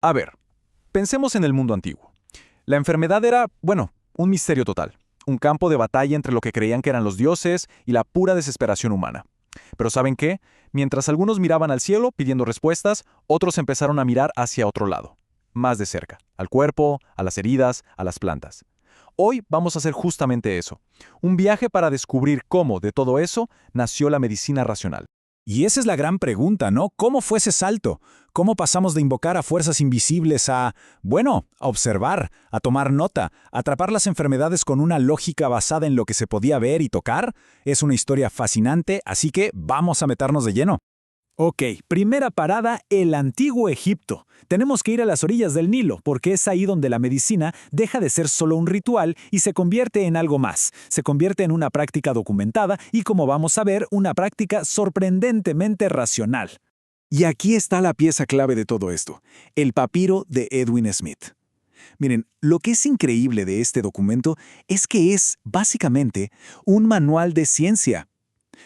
A ver, pensemos en el mundo antiguo. La enfermedad era, bueno, un misterio total, un campo de batalla entre lo que creían que eran los dioses y la pura desesperación humana. Pero ¿saben qué? Mientras algunos miraban al cielo pidiendo respuestas, otros empezaron a mirar hacia otro lado, más de cerca, al cuerpo, a las heridas, a las plantas. Hoy vamos a hacer justamente eso, un viaje para descubrir cómo, de todo eso, nació la medicina racional. Y esa es la gran pregunta, ¿no? ¿Cómo fue ese salto? ¿Cómo pasamos de invocar a fuerzas invisibles a, bueno, a observar, a tomar nota, a atrapar las enfermedades con una lógica basada en lo que se podía ver y tocar? Es una historia fascinante, así que vamos a meternos de lleno. Ok, primera parada, el antiguo Egipto. Tenemos que ir a las orillas del Nilo, porque es ahí donde la medicina deja de ser solo un ritual y se convierte en algo más. Se convierte en una práctica documentada y, como vamos a ver, una práctica sorprendentemente racional. Y aquí está la pieza clave de todo esto, el papiro de Edwin Smith. Miren, lo que es increíble de este documento es que es, básicamente, un manual de ciencia.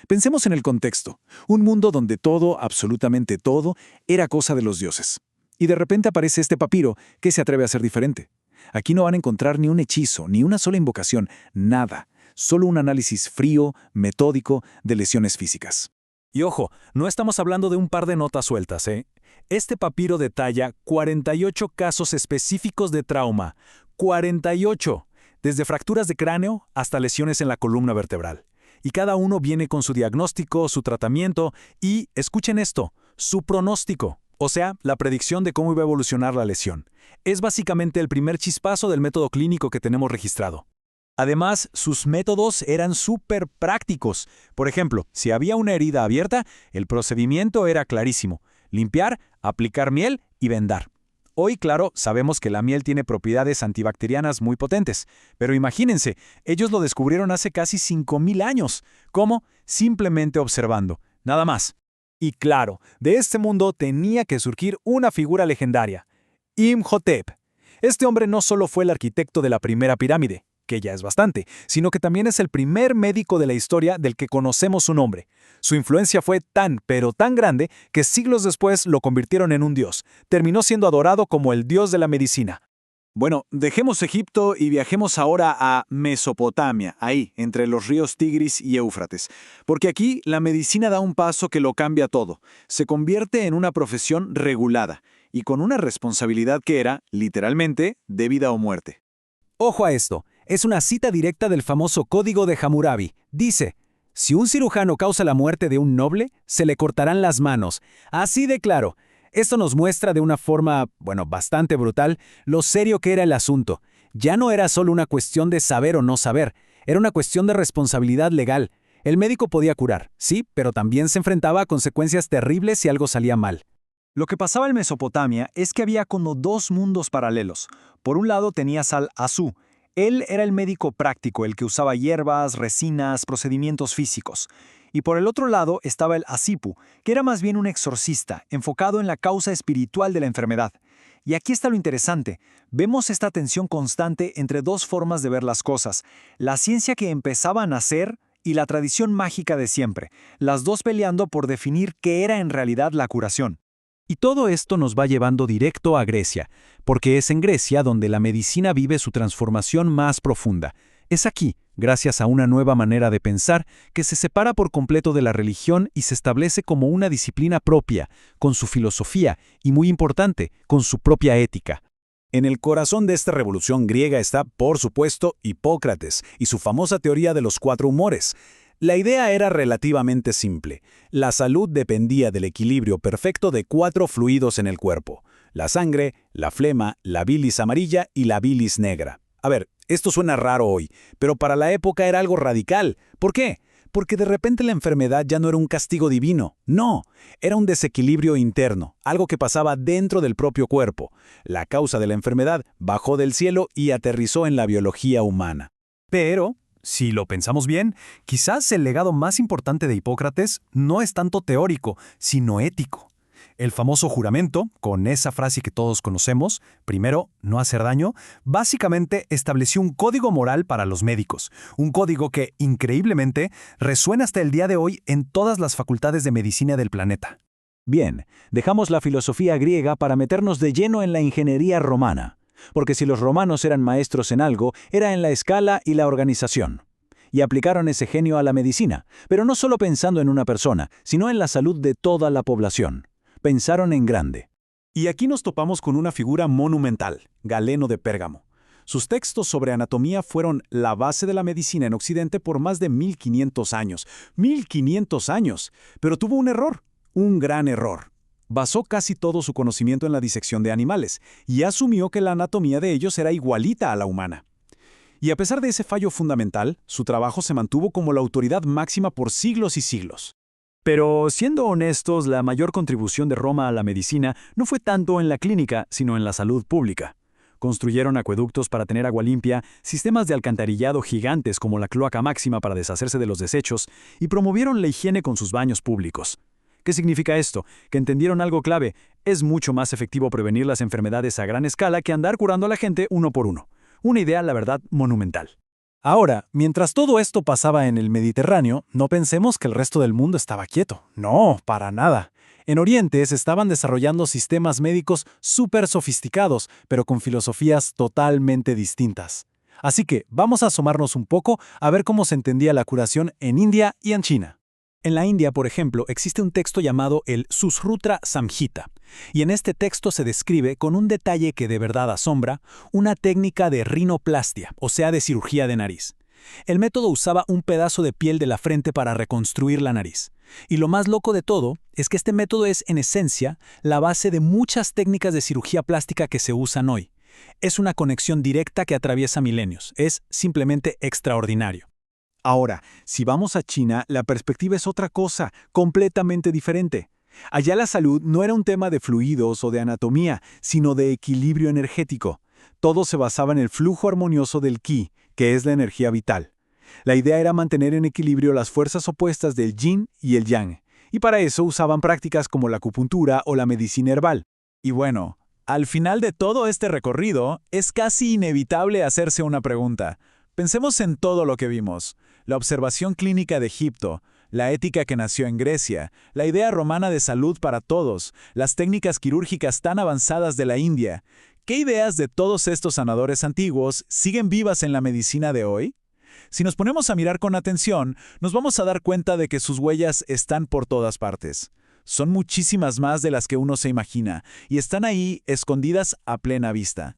Pensemos en el contexto, un mundo donde todo, absolutamente todo, era cosa de los dioses. Y de repente aparece este papiro que se atreve a ser diferente. Aquí no van a encontrar ni un hechizo, ni una sola invocación, nada. Solo un análisis frío, metódico, de lesiones físicas. Y ojo, no estamos hablando de un par de notas sueltas, ¿eh? Este papiro detalla 48 casos específicos de trauma. 48, desde fracturas de cráneo hasta lesiones en la columna vertebral. Y cada uno viene con su diagnóstico, su tratamiento y, escuchen esto, su pronóstico, o sea, la predicción de cómo iba a evolucionar la lesión. Es básicamente el primer chispazo del método clínico que tenemos registrado. Además, sus métodos eran súper prácticos. Por ejemplo, si había una herida abierta, el procedimiento era clarísimo: limpiar, aplicar miel y vendar. Hoy, claro, sabemos que la miel tiene propiedades antibacterianas muy potentes, pero imagínense, ellos lo descubrieron hace casi 5000 años. ¿Cómo? Simplemente observando, nada más. Y claro, de este mundo tenía que surgir una figura legendaria: Imhotep. Este hombre no solo fue el arquitecto de la primera pirámide, que ya es bastante, sino que también es el primer médico de la historia del que conocemos su nombre. Su influencia fue tan, pero tan grande, que siglos después lo convirtieron en un dios. Terminó siendo adorado como el dios de la medicina. Bueno, dejemos Egipto y viajemos ahora a Mesopotamia, ahí, entre los ríos Tigris y Éufrates. Porque aquí la medicina da un paso que lo cambia todo. Se convierte en una profesión regulada y con una responsabilidad que era, literalmente, de vida o muerte. Ojo a esto, es una cita directa del famoso Código de Hammurabi. Dice: si un cirujano causa la muerte de un noble, se le cortarán las manos. Así de claro. Esto nos muestra de una forma, bastante brutal, lo serio que era el asunto. Ya no era solo una cuestión de saber o no saber, era una cuestión de responsabilidad legal. El médico podía curar, sí, pero también se enfrentaba a consecuencias terribles si algo salía mal. Lo que pasaba en Mesopotamia es que había como dos mundos paralelos. Por un lado tenías al Asú. Él era el médico práctico, el que usaba hierbas, resinas, procedimientos físicos. Y por el otro lado estaba el Asipu, que era más bien un exorcista, enfocado en la causa espiritual de la enfermedad. Y aquí está lo interesante. Vemos esta tensión constante entre dos formas de ver las cosas: la ciencia que empezaba a nacer y la tradición mágica de siempre, las dos peleando por definir qué era en realidad la curación. Y todo esto nos va llevando directo a Grecia, porque es en Grecia donde la medicina vive su transformación más profunda. Es aquí, gracias a una nueva manera de pensar, que se separa por completo de la religión y se establece como una disciplina propia, con su filosofía y, muy importante, con su propia ética. En el corazón de esta revolución griega está, por supuesto, Hipócrates y su famosa teoría de los 4 humores. La idea era relativamente simple. La salud dependía del equilibrio perfecto de 4 fluidos en el cuerpo: la sangre, la flema, la bilis amarilla y la bilis negra. A ver, esto suena raro hoy, pero para la época era algo radical. ¿Por qué? Porque de repente la enfermedad ya no era un castigo divino. No, era un desequilibrio interno, algo que pasaba dentro del propio cuerpo. La causa de la enfermedad bajó del cielo y aterrizó en la biología humana. Pero, si lo pensamos bien, quizás el legado más importante de Hipócrates no es tanto teórico, sino ético. El famoso juramento, con esa frase que todos conocemos, primero, no hacer daño, básicamente estableció un código moral para los médicos. Un código que, increíblemente, resuena hasta el día de hoy en todas las facultades de medicina del planeta. Bien, dejamos la filosofía griega para meternos de lleno en la ingeniería romana. Porque si los romanos eran maestros en algo, era en la escala y la organización. Y aplicaron ese genio a la medicina, pero no solo pensando en una persona, sino en la salud de toda la población. Pensaron en grande. Y aquí nos topamos con una figura monumental, Galeno de Pérgamo. Sus textos sobre anatomía fueron la base de la medicina en Occidente por más de 1500 años. ¡1500 años! Pero tuvo un error, un gran error. Basó casi todo su conocimiento en la disección de animales y asumió que la anatomía de ellos era igualita a la humana. Y a pesar de ese fallo fundamental, su trabajo se mantuvo como la autoridad máxima por siglos y siglos. Pero, siendo honestos, la mayor contribución de Roma a la medicina no fue tanto en la clínica, sino en la salud pública. Construyeron acueductos para tener agua limpia, sistemas de alcantarillado gigantes como la cloaca máxima para deshacerse de los desechos, y promovieron la higiene con sus baños públicos. ¿Qué significa esto? Que entendieron algo clave: es mucho más efectivo prevenir las enfermedades a gran escala que andar curando a la gente uno por uno. Una idea, la verdad, monumental. Ahora, mientras todo esto pasaba en el Mediterráneo, no pensemos que el resto del mundo estaba quieto. No, para nada. En Oriente se estaban desarrollando sistemas médicos súper sofisticados, pero con filosofías totalmente distintas. Así que vamos a asomarnos un poco a ver cómo se entendía la curación en India y en China. En la India, por ejemplo, existe un texto llamado el Susrutra Samhita, y en este texto se describe, con un detalle que de verdad asombra, una técnica de rinoplastia, o sea, de cirugía de nariz. El método usaba un pedazo de piel de la frente para reconstruir la nariz. Y lo más loco de todo es que este método es, en esencia, la base de muchas técnicas de cirugía plástica que se usan hoy. Es una conexión directa que atraviesa milenios. Es simplemente extraordinario. Ahora, si vamos a China, la perspectiva es otra cosa, completamente diferente. Allá la salud no era un tema de fluidos o de anatomía, sino de equilibrio energético. Todo se basaba en el flujo armonioso del Qi, que es la energía vital. La idea era mantener en equilibrio las fuerzas opuestas del Yin y el Yang, y para eso usaban prácticas como la acupuntura o la medicina herbal. Y bueno, al final de todo este recorrido, es casi inevitable hacerse una pregunta. Pensemos en todo lo que vimos: la observación clínica de Egipto, la ética que nació en Grecia, la idea romana de salud para todos, las técnicas quirúrgicas tan avanzadas de la India. ¿Qué ideas de todos estos sanadores antiguos siguen vivas en la medicina de hoy? Si nos ponemos a mirar con atención, nos vamos a dar cuenta de que sus huellas están por todas partes. Son muchísimas más de las que uno se imagina, y están ahí escondidas a plena vista.